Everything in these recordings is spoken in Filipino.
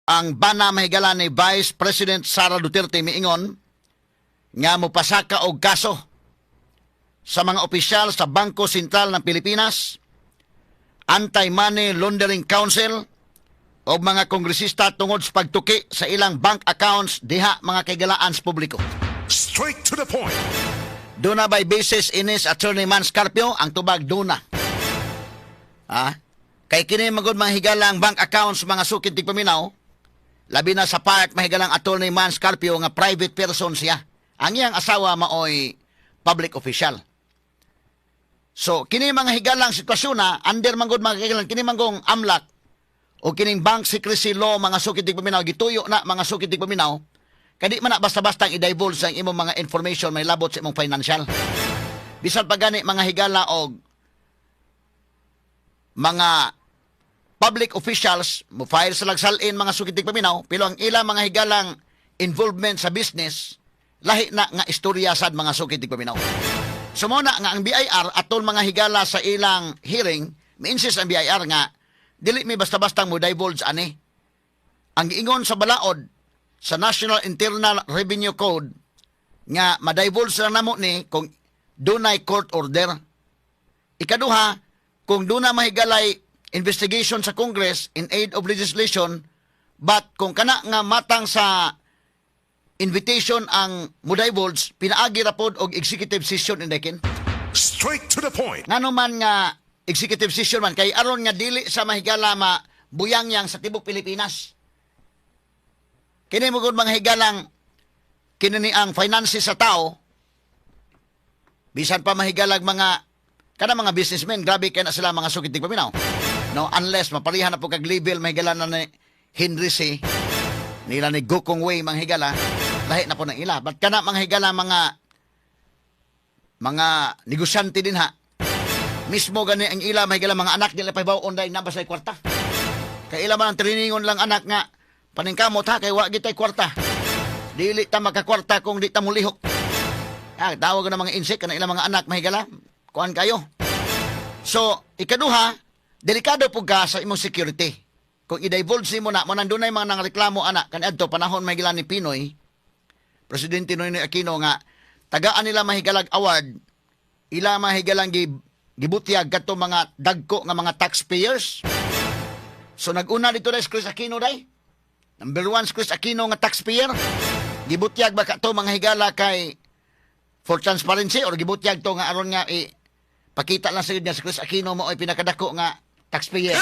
ang bana mahigala ni Vice President Sara Duterte miingon nga mopasaka og kaso sa mga opisyal sa Bangko Sentral ng Pilipinas, Anti-Money Laundering Council o mga kongresista tungod sa pagtuki sa ilang bank accounts diha mga kagalaan sa publiko. Straight to the point. Duna by basis inis Attorney Man Scarpio ang tubag duna. Kay kini magud mga higalang bank accounts mga sukid tigpaminaw, labi na sa part mahigalang Attorney Man Scarpio nga private person siya. Ang iyang asawa maoy public official. So kini mga higalang sitwasyon na under manggod mga higalang kini manggong amlak o kining bank secrecy law mga sukid tigpaminaw gituyo na mga sukid tigpaminaw. Kadi man na basta-basta i-divulge ang imong mga information may labot sa imong financial. Bisan pa gani mga higala og mga public officials mo file sa lagsalin mga sukitig paminaw pero ang ilang mga higalang involvement sa business lahi na nga istorya sad mga sukitig paminaw. Sumuna nga ang BIR atol mga higala sa ilang hearing mi-insist ang BIR nga dili mi basta-basta mo divulge ani. Ang giingon sa balaod sa National Internal Revenue Code nga ma-divulge na namo ni kung dunay court order. Ikaduha, kung duna mahigalay investigation sa Congress in aid of legislation, but kung kana nga matang sa invitation ang mo-divulge, pinaagi ra pod og executive session in Dekin. Straight to the point. Ngano man nga executive session man, kay aron nga dili sa mahigala buyangyang sa tibok Pilipinas. Kini mo gud mga higalang kinini ang finances sa tao, bisan pa mahigalag mga kada mga businessmen, grabe kay na sila mga sukitig paminaw. No, unless maparihan na po kag label mahigala na ni Henry C. Nila ni Gokong Wei mga higala, lahi na po ng ila. But kana mga higala mga negosyante din ha. Mismo gani ang ila mahigala mga anak nila pahibaw onday na basay kwarta. Kay ila man ang triningon lang anak nga paningkamot ha kay wa gitay kwarta. Dili ta makakwarta kung di ta mulihok. Tawag na mga insect kana ilang mga anak mahigala. Kuan kayo. So, ikaduha, delikado po ka sa imong security. Kung i-divulge mo na, mo nandunay mga nangreklamo anak, kanadto panahon mahigala ni Pinoy, Presidente Noynoy Aquino nga, tagaan nila mahigalag award, ila mahigalang gibutyag kadto mga dagko nga mga taxpayers. So, naguna dito na si Chris Aquino day. Number 1 si Chris Aquino nga taxpayer. Gibutyag ba ka to mga higala kay for transparency or gibutyag to nga aron nga pakita lang sa niya si Chris Aquino mo ay pinakadako nga taxpayer.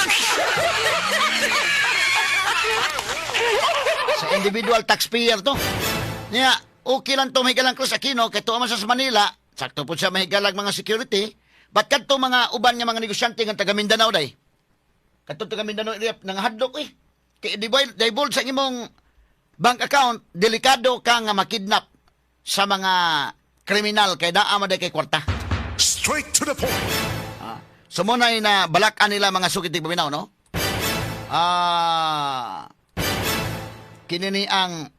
Sa individual taxpayer to. Niya, okay lang to mahigalang Chris Aquino kay tuwa man sa Manila, sakto po siya mahigalag mga security, but kadto mga uban nga mga negosyante nga taga Mindanao day. Kadto taga Mindanao nang hadlok kay divulge sa imong bank account, delikado ka nga makidnap sa mga kriminal kay naa maday kay kwarta. Straight to the point. So muna na balakan nila mga sukitig paminaw, no? Kinini ang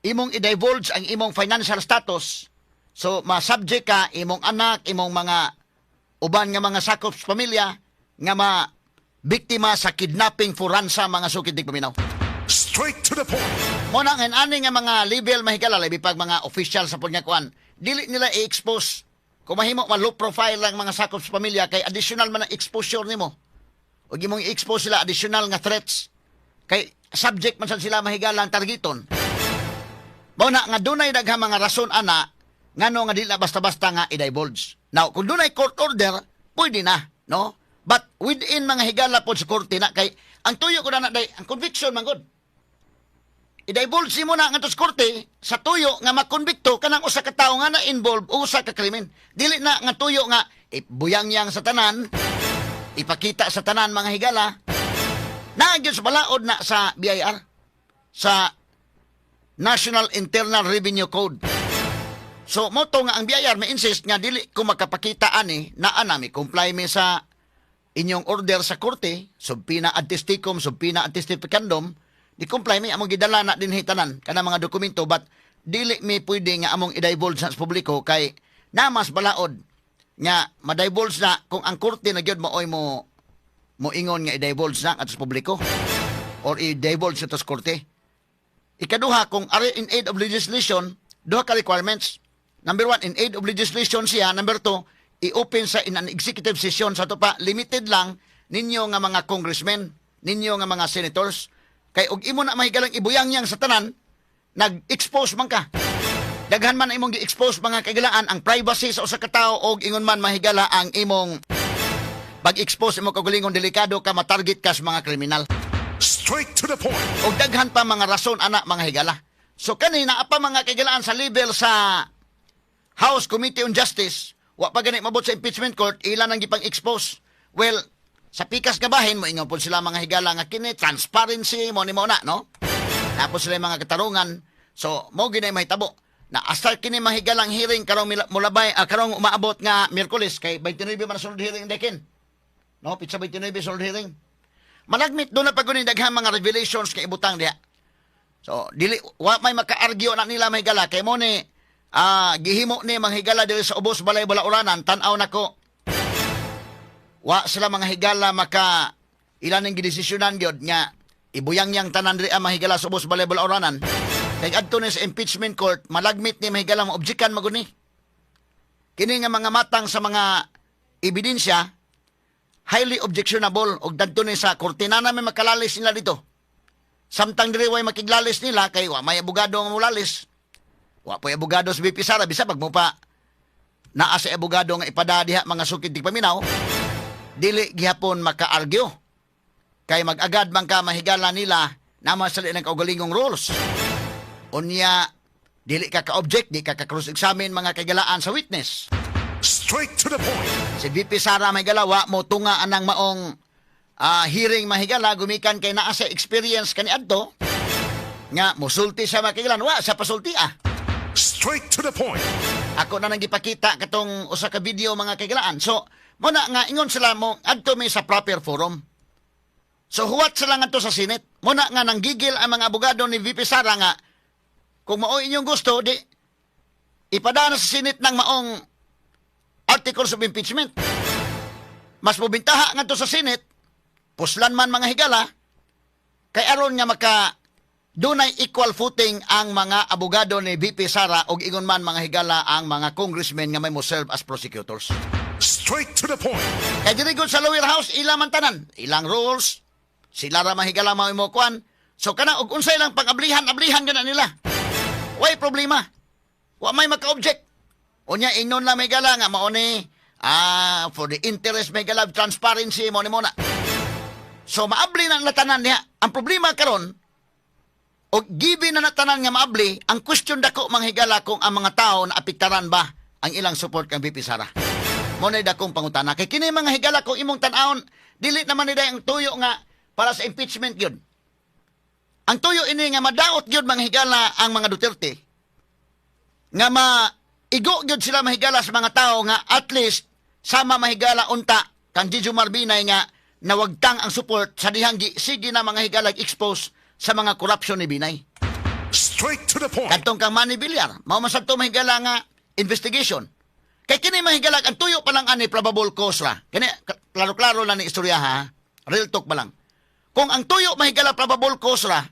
imong i-divulge ang imong financial status. So ma-subject ka imong anak, imong mga uban nga mga sakop sa pamilya nga biktima sa kidnapping for ransom mga sukitig paminaw. Straight to the point. Muna nga ani nga mga level mahigala labi pag mga official sa punya kuan, dili nila i-expose. Kung mahimo low profile lang mga sakop sa pamilya kay additional man ang exposure nimo. Ug imong i-expose sila additional nga threats kay subject man sad sila mahigala ang targeton. Muna nga dunay daghang mga rason ana ngano nga dili basta-basta nga i-divulge. Now, kung dunay court order, pwede na, no? But within mga higala pod sa korte na kay ang tuyo ko na day ang conviction man gud. I-divulge mo na nga sa korte sa tuyo nga makonbikto kanang usa ka tawo nga na-involve o usa ka krimen. Dili na nga tuyo nga buyangyang sa tanan, ipakita sa tanan mga higala. Naagyon sa balaod na sa BIR, sa National Internal Revenue Code. So, moto nga ang BIR may insist nga dili ko makapakita ani na anami comply mi sa inyong order sa korte, subpina ad testicum, subpina ad testificandum, di comply mi among gidala na din hitanan kana mga dokumento but dili mi pwede nga among i-divulge sa publiko kay namas balaod nga ma-divulge na kung ang korte na gyud mo ingon nga i-divulge na at sa publiko. or i-divulge ito sa korte. Ikaduha, kung are in aid of legislation, duha ka requirements. Number 1, in aid of legislation siya. Number 2, i-open sa in an executive session. Sa ito pa, limited lang ninyo nga mga congressmen, ninyo nga mga senators. Kay og imo na mahigalang ibuyang-yang sa tanan, nag-expose man ka. Daghan man imong gi-expose mga kagalaan ang privacy sa usa ka tawo og ingon man mahigala ang imong pag-expose imo kagalingon delikado ka matarget ka sa mga kriminal. Straight to the point. Og daghan pa mga rason ana mga higala. So kanina apa mga kagalaan sa level sa House Committee on Justice, wa pa gani mabot sa impeachment court, ilan ang gipang-expose. Well, sa pikas nga bahin mo ingon pud sila mga higala nga kini transparency mo ni mo na, no? Tapos sila mga katarungan. So mo ginay mahitabo na asar kini mahigalang hearing karong mulabay karong umaabot nga Miyerkules kay 29 man sunod hearing dekin. No, pizza 29 sunod hearing. Malagmit doon na pagunin daghang mga revelations kay ibutang diha. So dili wa may maka-argue na nila mahigala kay mo ni gihimo ni manghigala diri sa ubos balay balauranan tan-aw nako. Wa sila mga higala maka ilan ang gidesisyonan gyud nga ibuyang-yang tanan diri ang mahigala sa ubos balay balauranan. Kay adto ni sa impeachment court, malagmit ni mahigala mo objekan maguni. Kini nga mga matang sa mga ebidensya highly objectionable og dadto ni sa korte na may makalalis nila dito. Samtang diri way makiglalis nila kay wa may abogado nga mulalis. Wa po'y abogado sa BP Sara bisa pag mo pa naa sa abogado nga ipada diha mga sukid ti paminaw, dili gihapon maka-argue. Kay mag-agad man ka mahigala nila naman sa ng kaugalingong rules. Unya, dili ka ka-object, di ka ka-cross-examine mga kagalaan sa witness. Straight to the point. Si VP Sara may galawa mo tunga anang maong hearing mahigala gumikan kay naa sa experience kani adto nga musulti sa makigalan wa sa pasulti Straight to the point. Ako na nang gipakita katong usa ka video mga kagalaan. So mo na nga ingon sila mo adto mi sa proper forum. So huwat sila nga to sa Senate. Mo na nga nanggigil ang mga abogado ni VP Sara nga kung mao inyong gusto di ipadana sa Senate ng maong articles of impeachment. Mas mubintaha nga to sa Senate, puslan man mga higala, kay aron nga maka dunay equal footing ang mga abogado ni VP Sara og ingon man mga higala ang mga congressmen nga may mo serve as prosecutors. Straight to the point. Kay diri gud sa lower house ila man tanan, ilang rules, sila ra mahigala mao imo kuan. So kana og unsay lang pang-ablihan gana nila. Way problema. Wa may maka-object. Unya inon lang may gala nga mao ni for the interest may gala transparency mo ni muna. So maabli na natanan niya. Ang problema karon og given na natanan nga maabli, ang question dako manghigala kung ang mga tao na apektaran ba ang ilang support kang VP Sara. Mo na dakong pangutana kay kini mga higala kung imong tan-awon dili naman ni ang tuyo nga para sa impeachment gyud. Ang tuyo ini nga madaot gyud mga higala ang mga Duterte nga igo gyud sila mahigala sa mga tao nga at least sama mahigala unta kang Gigi Marbinay nga nawagtang ang support sa dihang sige na mga higala expose sa mga corruption ni Binay. Straight to the point. Kadtong kang Manny Villar, mao man sadto mahigala nga investigation. Kay kini mahigala ang tuyo pa lang ani probable cause ra. Kini klaro-klaro lang ni istorya ha. Real talk pa lang. Kung ang tuyo mahigala probable cause ra,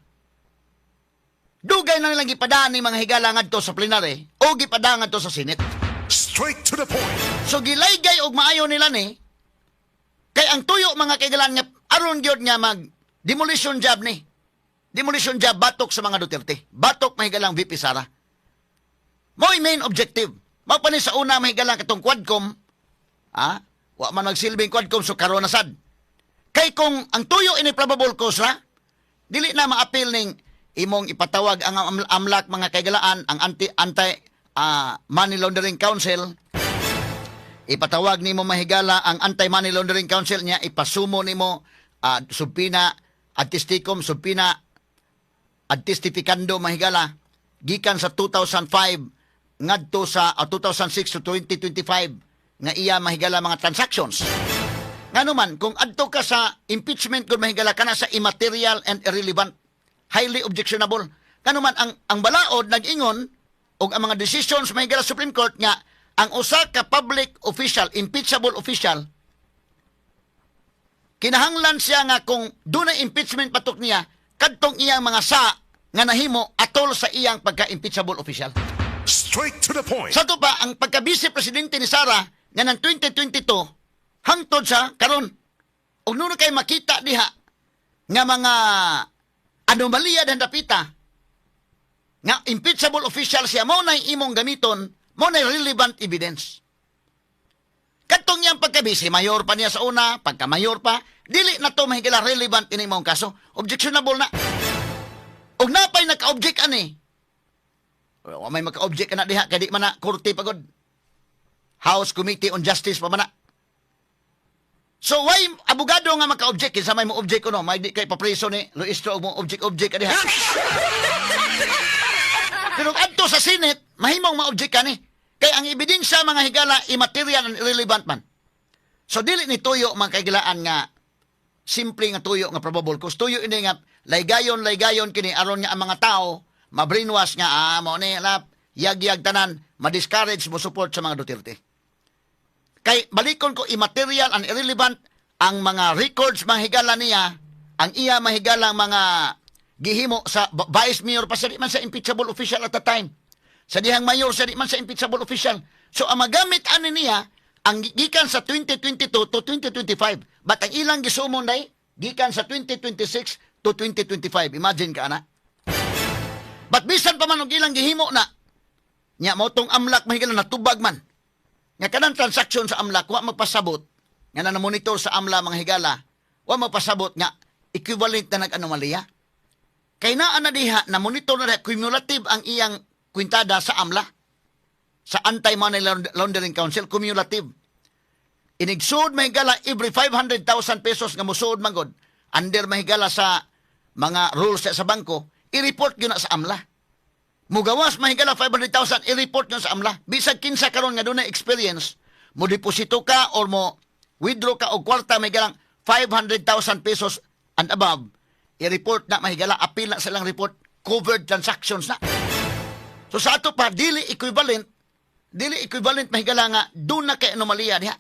dugay na nilang gipadaan ni mga higala ngadto sa plenary o gipadaan ngadto sa Senate. Straight to the point. So gilaygay og maayo nila ni kay ang tuyo mga kaigalan nga aron gyud nga mag demolition job ni. Demolition job batok sa mga Duterte. Batok mahigalang VP Sara. Mo'y main objective. Mao pa ni sa una mahigalang katong Quadcom, wa man nagsilbing Quadcom so karon na sad. Kay kung ang tuyo ini probable cause ra, dili na ma-appeal ning imong ipatawag ang AMLAC mga kaigalaan, ang anti Money Laundering Council. Ipatawag nimo mahigala ang Anti-Money Laundering Council niya, ipasumo nimo subpina artistikum, subpina artistificando mahigala gikan sa 2005 ngadto sa 2006 to 2025 nga iya mahigala mga transactions. Nganuman kung adto ka sa impeachment kun mahigala kana sa immaterial and irrelevant, highly objectionable. Kanuman ang balaod nag-ingon og ang mga decisions mahigala Supreme Court nga ang usa ka public official, impeachable official, kinahanglan siya nga kung dunay impeachment patok niya, kadtong iyang mga sa nga nahimo atol sa iyang pagka-impeachable official. Straight to the point. Sa to pa, ang pagka-vice presidente ni Sara nga ng 2022 hangtod sa karon. Ug nuno kay makita diha nga mga anomalya dan dapita nga impeachable official siya mo na imong gamiton, mo na relevant evidence. Katong yang pagka-vice mayor pa niya sa una, pagka-mayor pa, dili na to mahigala relevant ini mong kaso. Objectionable na. Og napay naka-object ani. O may maka-object na diha kay di man na korte pagod. House Committee on Justice pa man na. So why abogado nga maka-object kinsa may mo object kuno, may di kay papreso ni Luistro og mo object ka diha. Pero adto sa Senate, mahimong ma-object ka ni. Kay ang ebidensya mga higala immaterial and irrelevant man. So dili ni tuyo man kaigilaan nga simple nga tuyo nga probable cause. Tuyo ini nga laygayon kini aron nga ang mga tao ma-brainwash nga mo ni lap yag tanan ma-discourage mo support sa mga Duterte. Kay balikon ko immaterial and irrelevant ang mga records mga higala niya, ang iya mahigalang mga gihimo sa vice mayor pa sa di man sa impeachable official at the time. Sa dihang mayor sa di man sa impeachable official. So ang magamit ani niya ang gikan sa 2022 to 2025. But ang ilang gisumon day gikan sa 2026 to 2025. Imagine ka ana. But bisan pa man og ilang gihimo na nya motong amlak mahigalan natubag man. Nga kanang transaction sa amlak wa magpasabot nga na monitor sa amla mga higala wa magpasabot nga equivalent na nag-anomalya. Kay naa na diha na monitor na cumulative ang iyang kwintada sa AMLA, sa Anti-Money Laundering Council, cumulative. Inigsud mahigala every 500,000 pesos nga musuod manggod under mahigala sa mga rules sa bangko, i-report yun na sa AMLA. Mugawas mahigala 500,000, i-report yun sa AMLA. Bisag kinsa karon nga doon na experience, mo deposito ka or mo withdraw ka o kwarta mahigalang 500,000 pesos and above, i-report na mahigala, appeal na silang report, covered transactions na. So sa ato pa, dili equivalent mahigala nga doon na kay anomalya diha.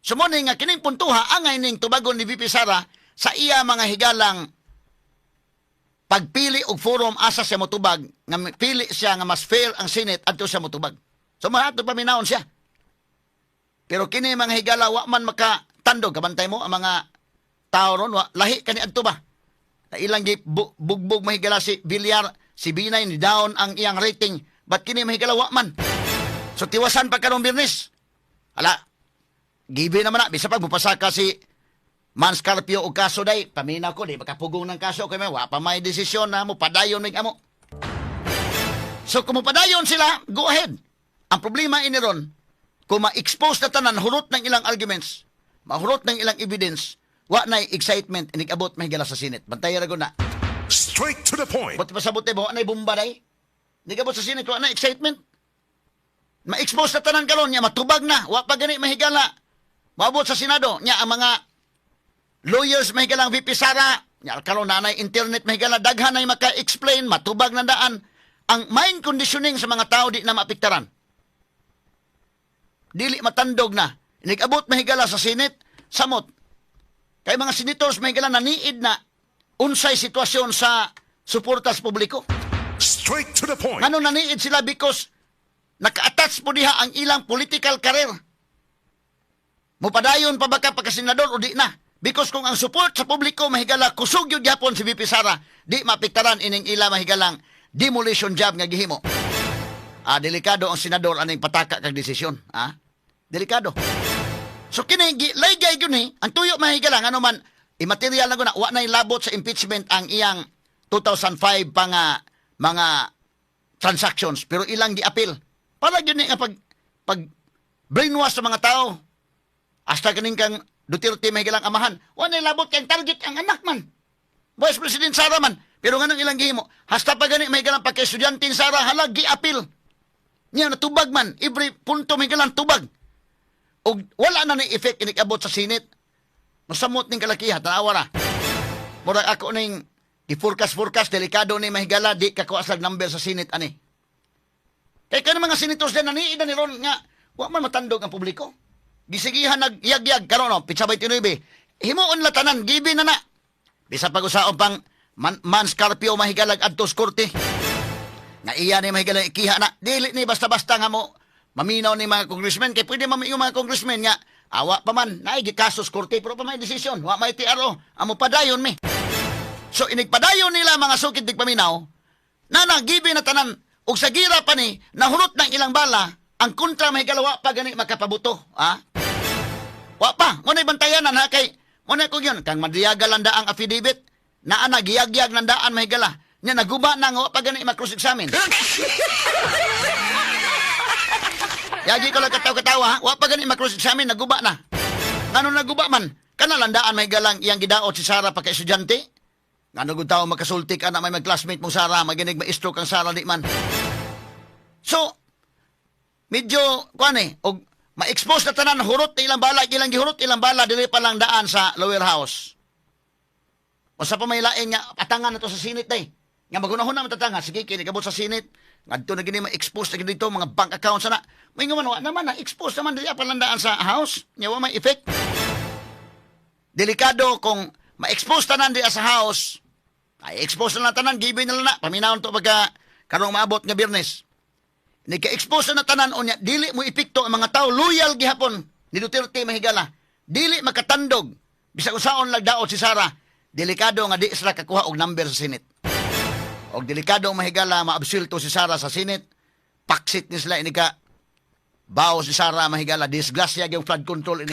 So mo nga kining puntuha, angay ning tubagon ni VP Sara sa iya mga higalang pagpili og forum asa siya motubag, nga pili siya nga mas fair ang Senate adto siya motubag. So mahato paminawon siya. Pero kini mga higala wa man makatandog, kabantay mo ang mga tao ron, lahi kani adto ba? Na ilang bugbog mahigala si Villar, si Binay ni down ang iyang rating, but kini mahigala wa man. So tiwasan pa karong Biyernes. Hala, gibe naman na, bisa pag mupasaka si Mans Carpio o kaso day, paminaw ko, di makapugong ng kaso, kaya may wa pa may desisyon na mo, padayon may amo. So kung mupadayon sila, go ahead. Ang problema ini ron, kung ma-expose na tanan, hurot ng ilang arguments, mahurot ng ilang evidence, wa na excitement, inig-abot mahigala sa Senate. Bantay ragon na. Straight to the point. Ba't pasabot tayo, wa na bomba day? Inig-abot sa Senate, wa na excitement. Ma-expose na tanan karon niya, matubag na, wa pa gani mahigala. Maabot sa Senado, niya ang mga lawyers mahigalang VP Sara, niya karon na internet mahigala, daghan na maka-explain, matubag na daan. Ang mind conditioning sa mga tao di na maapektaran. Dili matandog na. Inig-abot mahigala sa Senate, samot. Kay mga senators mahigala naniid na unsay sitwasyon sa suportas publiko. Straight to the point. Ano naniid sila because naka-attach po diha ang ilang political career. Mupadayon pa ba ka pagkasenador o di na? Because kung ang support sa publiko mahigala kusog yung gyapon si VP Sara, di mapiktaran ining ila mahigalang demolition job nga gihimo. Delikado ang senador aning pataka kag desisyon. Delikado. So kini laygay gyud ni ang tuyo mahigalang ano man immaterial na guna wa na labot sa impeachment ang iyang 2005 pa nga mga transactions pero ilang gi-appeal. Para gyud ni nga pag brainwash sa mga tao. Hasta kaning kang Duterte mahigalang amahan. Wa na labot kay target ang anak man. Vice President Sara man. Pero nganong ilang gihimo, hasta pa gani mahigalang pagka-estudyante Sara halag gi-appeal. Niya natubag man, every punto mahigalang tubag. O wala na ni effect inikabot sa Senate. Masamot ning kalakiha, tanawa na. Murag ako ning i-forecast, delikado ni mahigala, di kakuasag number sa Senate, ani. Kaya ka mga senators din, naniida ni Ron nga, wa man matandog ang publiko. Gisigihan nag-yag-yag, karon no, pitsabay tinuibi. Himuon la tanan, gibi na na. Bisa pag-usaon pang Man Scarpio mahigalag adtos korte. Nga iya ni mahigalag ikiha na. Dili ni basta-basta nga mo maminaw ni mga congressmen. Kaya pwede yung mga congressmen nga, awa pa man, naigikasos korte, pero pa may desisyon. Wa may TRO. Amo padayon mi. So, inigpadayon nila mga sukid dig paminaw, na nagibi na tanan, ug sa gira pa ni, nahurot ng ilang bala, ang kontra mahigalawa pa gani makapabuto. Ha? Wa pa. Muna bantayanan ha kay, muna ko yun, kang madriyagal ang daang affidavit, na nagiyagyag ng daan mahigala, niya naguba na nga, wa pa gani makroos-examine. Yagi ko lang katawa-katawa, ha? Wa pa gani makroos-examine, naguba na. Ngano naguba man? Kanalandaan mahigalang iyang gidaot si Sara pa kay estudyante? Ngano gud tao makasultik ana may mag-classmate mo Sara, maginig maestro kang Sara di man. So, medyo kuan og ma-expose na tanan hurot ilang bala, ilang gihurot ilang bala dili pa lang daan sa lower house. Usa pa may lain nga patangan na to sa Senate day. Nga magunahon na matatanga, sige kini kabot sa Senate. Ngadto na gini ma-expose na dito mga bank accounts na. May nga naman na expose naman dili pa lang daan sa house. Nya wa may effect. Delikado kung ma-expose tanan di sa house. Ay expose na tanan, given na lang na. Paminahon to pagka karong maabot nga Biyernes. Nika-expose na tanan unya, dili mo epekto ang mga tao loyal gihapon ni Duterte mahigala. Dili makatandog. Bisag usaon lang daot si Sara. Delikado nga di sila kakuha og number sa Senate. Og delikado mahigala maabsulto si Sara sa Senate. Paksit ni sila inika. Bao si Sara mahigala disgrasya gyud flood control ini.